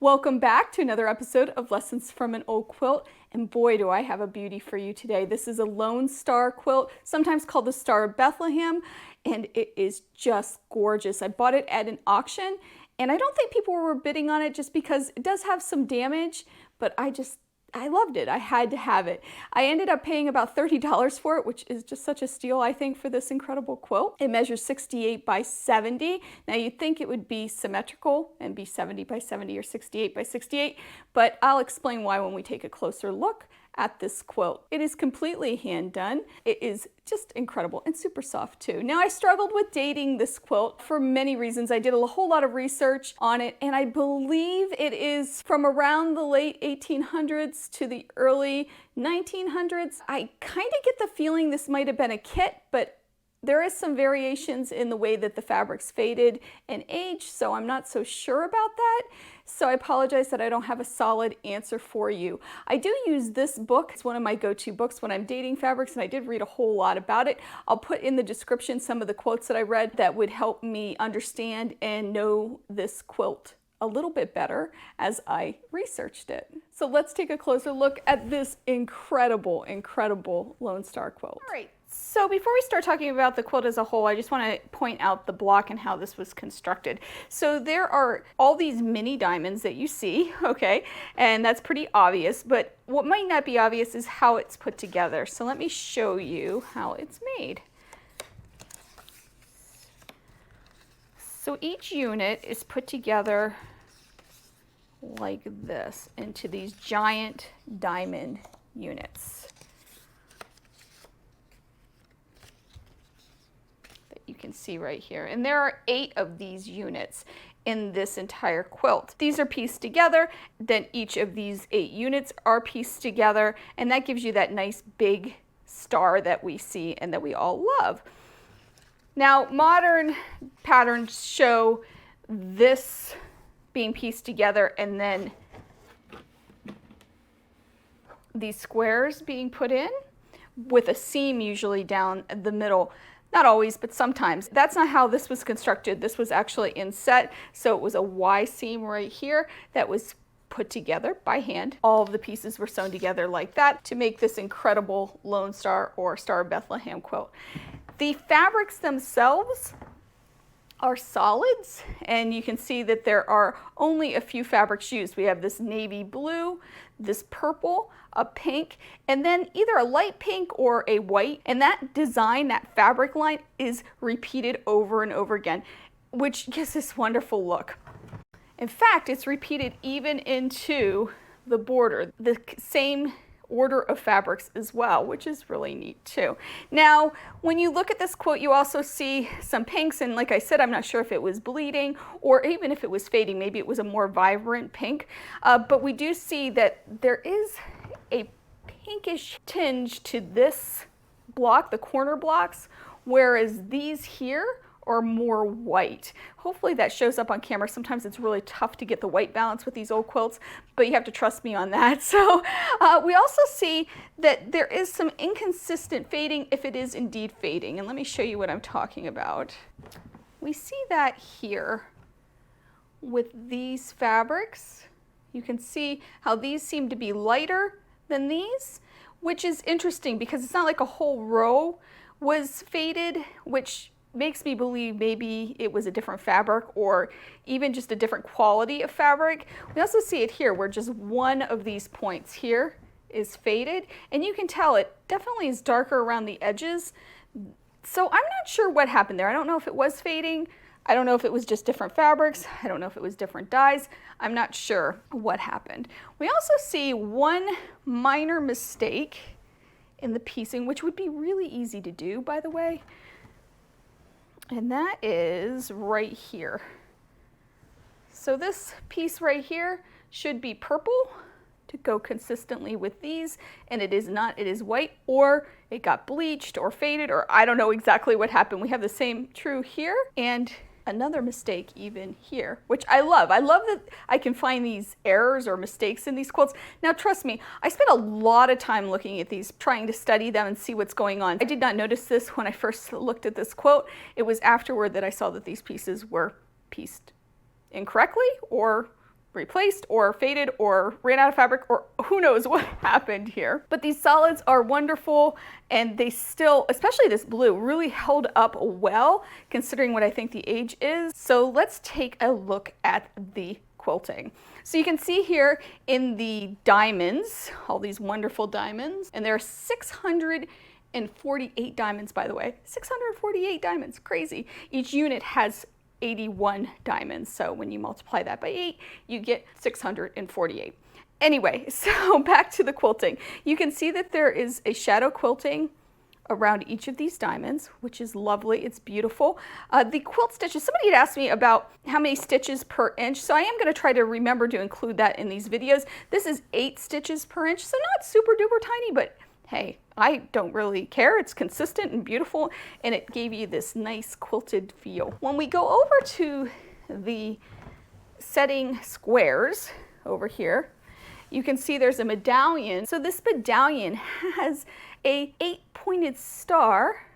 Welcome back to another episode of Lessons from an Old Quilt, and boy do I have a beauty for you today. This is a Lone Star Quilt, sometimes called the Star of Bethlehem, and it is just gorgeous. I bought it at an auction, and I don't think people were bidding on it just because it does have some damage, but I loved it. I had to have it. I ended up paying about $30 for it, which is just such a steal, I think, for this incredible quilt. It measures 68 by 70. Now you'd think it would be symmetrical and be 70 by 70 or 68 by 68, but I'll explain why when we take a closer look at this quilt. It is completely hand done. It is just incredible and super soft too. Now I struggled with dating this quilt for many reasons. I did a whole lot of research on it, and I believe it is from around the late 1800s to the early 1900s. I kind of get the feeling this might have been a kit, but there is some variations in the way that the fabrics faded and aged, so I'm not so sure about that. So I apologize that I don't have a solid answer for you. I do use this book. It's one of my go-to books when I'm dating fabrics, and I did read a whole lot about it. I'll put in the description some of the quotes that I read that would help me understand and know this quilt a little bit better as I researched it. So let's take a closer look at this incredible, incredible Lone Star quilt. All right. So before we start talking about the quilt as a whole, I just want to point out the block and how this was constructed. So there are all these mini diamonds that you see, okay, and that's pretty obvious, but what might not be obvious is how it's put together. So let me show you how it's made. So each unit is put together like this into these giant diamond units. You can see right here, and there are 8 of these units in this entire quilt. These are pieced together, then each of these 8 units are pieced together, and that gives you that nice big star that we see and that we all love. Now, modern patterns show this being pieced together and then these squares being put in with a seam usually down the middle. Not always, but sometimes. That's not how this was constructed. This was actually inset, so it was a Y seam right here that was put together by hand. All of the pieces were sewn together like that to make this incredible Lone Star or Star of Bethlehem quilt. The fabrics themselves are solids, and you can see that there are only a few fabrics used. We have this navy blue, this purple, a pink, and then either a light pink or a white. And that design, that fabric line, is repeated over and over again, which gives this wonderful look. In fact, it's repeated even into the border, the same order of fabrics as well, which is really neat too. Now, when you look at this quilt, you also see some pinks, and like I said, I'm not sure if it was bleeding or even if it was fading. Maybe it was a more vibrant pink, but we do see that there is a pinkish tinge to this block, the corner blocks, whereas these here are more white. Hopefully that shows up on camera. Sometimes it's really tough to get the white balance with these old quilts, but you have to trust me on that. So we also see that there is some inconsistent fading if it is indeed fading. And let me show you what I'm talking about. We see that here with these fabrics. You can see how these seem to be lighter than these, which is interesting because it's not like a whole row was faded, which makes me believe maybe it was a different fabric or even just a different quality of fabric. We also see it here where just one of these points here is faded, and you can tell it definitely is darker around the edges. So I'm not sure what happened there. I don't know if it was fading. I don't know if it was just different fabrics. I don't know if it was different dyes. I'm not sure what happened. We also see one minor mistake in the piecing, which would be really easy to do, by the way. And that is right here. So this piece right here should be purple to go consistently with these, and it is not. It is white, or it got bleached or faded, or I don't know exactly what happened. We have the same true here, and another mistake even here, which I love. I love that I can find these errors or mistakes in these quilts. Now, trust me, I spent a lot of time looking at these, trying to study them and see what's going on. I did not notice this when I first looked at this quilt. It was afterward that I saw that these pieces were pieced incorrectly or replaced or faded or ran out of fabric, or who knows what happened here. But these solids are wonderful, and they still, especially this blue, really held up well considering what I think the age is. So let's take a look at the quilting. So you can see here in the diamonds, all these wonderful diamonds, and there are 648 diamonds, by the way. 648 diamonds, crazy. Each unit has 81 diamonds, so when you multiply that by 8, you get 648. Anyway, so back to the quilting. You can see that there is a shadow quilting around each of these diamonds, which is lovely. It's beautiful. The quilt stitches, somebody had asked me about how many stitches per inch, so I am going to try to remember to include that in these videos. This is 8 stitches per inch, so not super duper tiny, but hey, I don't really care. It's consistent and beautiful, and it gave you this nice quilted feel. When we go over to the setting squares over here, you can see there's a medallion. So this medallion has a 8-pointed star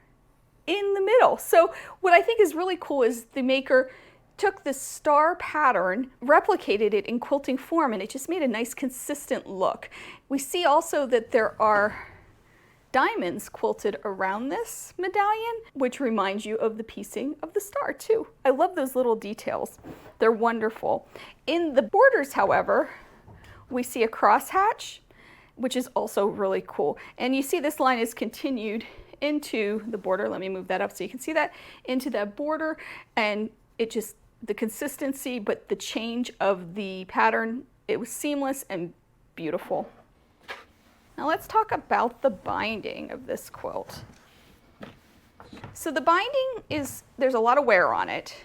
in the middle. So what I think is really cool is the maker took the star pattern, replicated it in quilting form, and it just made a nice consistent look. We see also that there are diamonds quilted around this medallion, which reminds you of the piecing of the star too. I love those little details. They're wonderful. In the borders, however, we see a crosshatch, which is also really cool. And you see this line is continued into the border. Let me move that up so you can see that, into that border, and it just, the consistency, but the change of the pattern, it was seamless and beautiful. Now let's talk about the binding of this quilt. So the binding is, there's a lot of wear on it.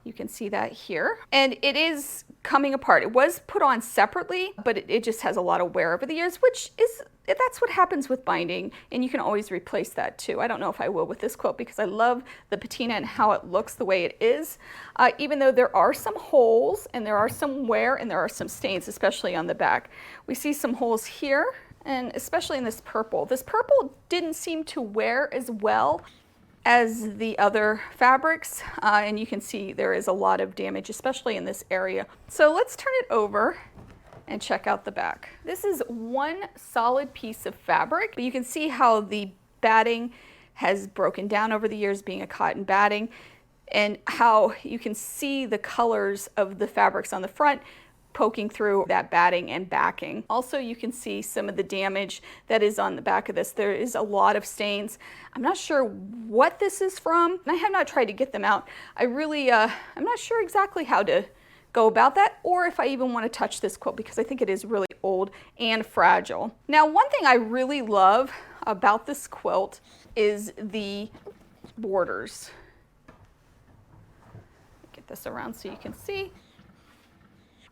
You can see that here. And it is coming apart. It was put on separately, but it just has a lot of wear over the years, which is, that's what happens with binding, and you can always replace that too. I don't know if I will with this quilt because I love the patina and how it looks the way it is. Even though there are some holes and there are some wear and there are some stains, especially on the back. We see some holes here, and especially in this purple. This purple didn't seem to wear as well as the other fabrics, and you can see there is a lot of damage, especially in this area. So let's turn it over and check out the back. This is one solid piece of fabric, but you can see how the batting has broken down over the years, being a cotton batting, and how you can see the colors of the fabrics on the front poking through that batting and backing. Also, you can see some of the damage that is on the back of this. There is a lot of stains. I'm not sure what this is from, and I have not tried to get them out. I'm not sure exactly how to go about that, or if I even want to touch this quilt, because I think it is really old and fragile. Now, one thing I really love about this quilt is the borders. Get this around so you can see.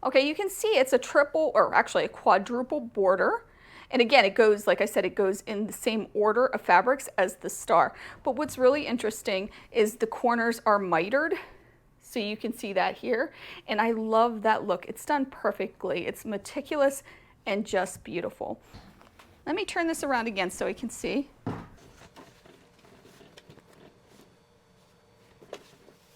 Okay, you can see it's a triple, or actually a quadruple border. And again, it goes, like I said, it goes in the same order of fabrics as the star. But what's really interesting is the corners are mitered. So you can see that here. And I love that look. It's done perfectly. It's meticulous and just beautiful. Let me turn this around again so we can see.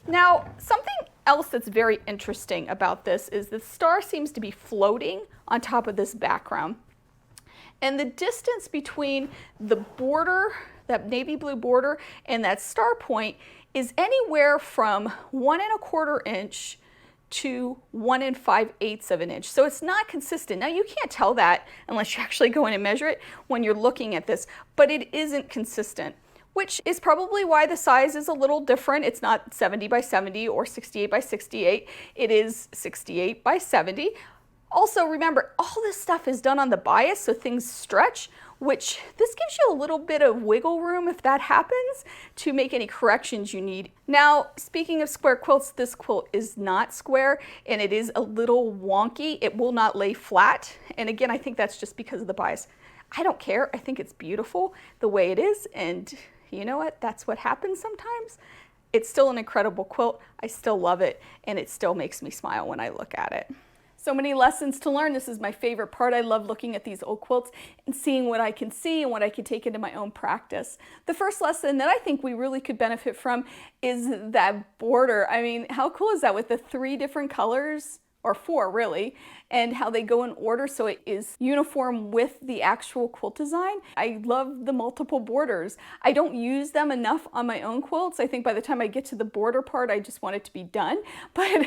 Now, something else that's very interesting about this is the star seems to be floating on top of this background. And the distance between the border, that navy blue border, and that star point is anywhere from 1 1/4 inch to 1 5/8 of an inch. So it's not consistent. Now you can't tell that unless you actually go in and measure it when you're looking at this, but it isn't consistent, which is probably why the size is a little different. It's not 70 by 70 or 68 by 68. It is 68 by 70. Also, remember, all this stuff is done on the bias, so things stretch, which this gives you a little bit of wiggle room if that happens to make any corrections you need. Now, speaking of square quilts, this quilt is not square and it is a little wonky. It will not lay flat. And again, I think that's just because of the bias. I don't care. I think it's beautiful the way it is, and you know what? That's what happens sometimes. It's still an incredible quilt. I still love it, and it still makes me smile when I look at it. So many lessons to learn. This is my favorite part. I love looking at these old quilts and seeing what I can see and what I can take into my own practice. The first lesson that I think we really could benefit from is that border. I mean, how cool is that with the 3 different colors or 4 really, and how they go in order so it is uniform with the actual quilt design. I love the multiple borders. I don't use them enough on my own quilts. I think by the time I get to the border part, I just want it to be done. But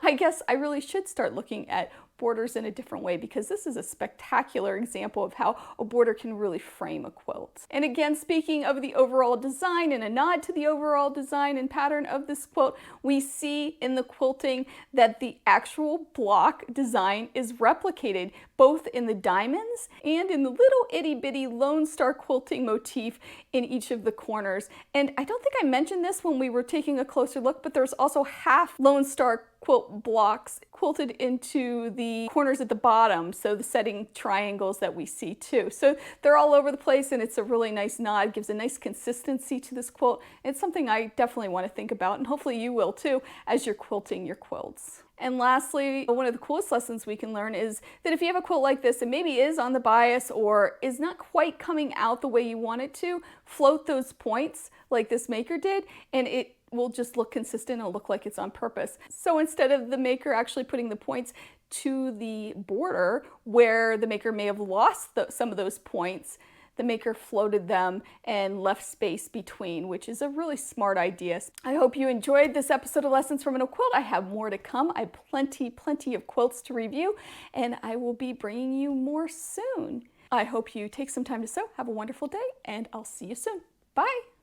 I guess I really should start looking at borders in a different way, because this is a spectacular example of how a border can really frame a quilt. And again, speaking of the overall design and a nod to the overall design and pattern of this quilt, we see in the quilting that the actual block design is replicated both in the diamonds and in the little itty bitty Lone Star quilting motif in each of the corners. And I don't think I mentioned this when we were taking a closer look, but there's also half Lone Star quilt blocks quilted into the corners at the bottom, so the setting triangles that we see too. So they're all over the place, and it's a really nice nod, gives a nice consistency to this quilt. It's something I definitely want to think about, and hopefully you will too as you're quilting your quilts. And lastly, one of the coolest lessons we can learn is that if you have a quilt like this and maybe is on the bias or is not quite coming out the way you want it to, float those points like this maker did, and it will just look consistent and look like it's on purpose. So instead of the maker actually putting the points to the border where the maker may have lost some of those points, the maker floated them and left space between, which is a really smart idea. I hope you enjoyed this episode of Lessons from a Quilt. I have more to come. I have plenty of quilts to review, and I will be bringing you more soon. I hope you take some time to sew. Have a wonderful day, and I'll see you soon. Bye.